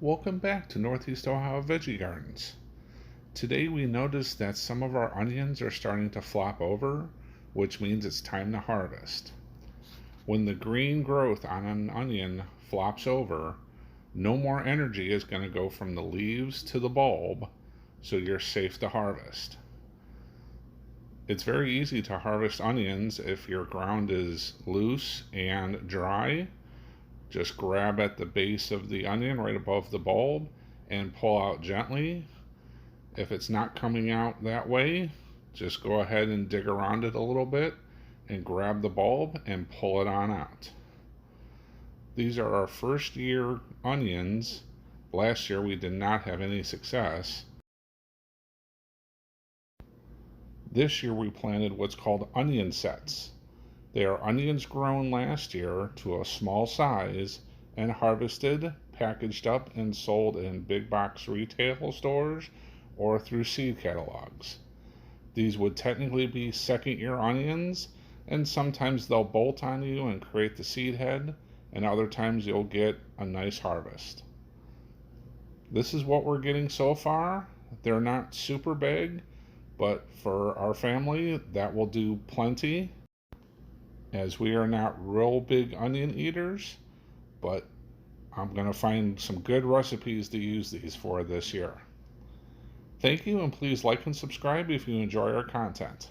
Welcome back to Northeast Ohio Veggie Gardens. Today we noticed that some of our onions are starting to flop over, which means it's time to harvest. When the green growth on an onion flops over, no more energy is going to go from the leaves to the bulb, so you're safe to harvest. It's very easy to harvest onions if your ground is loose and dry. Just grab at the base of the onion right above the bulb and pull out gently. If it's not coming out that way, just go ahead and dig around it a little bit and grab the bulb and pull it on out. These are our first year onions. Last year we did not have any success. This year we planted what's called onion sets. They are onions grown last year to a small size and harvested, packaged up, and sold in big box retail stores or through seed catalogs. These would technically be second year onions, and sometimes they'll bolt on you and create the seed head, and other times you'll get a nice harvest. This is what we're getting so far. They're not super big, but for our family, that will do plenty, as we are not real big onion eaters, but I'm going to find some good recipes to use these for this year. Thank you, and please like and subscribe if you enjoy our content.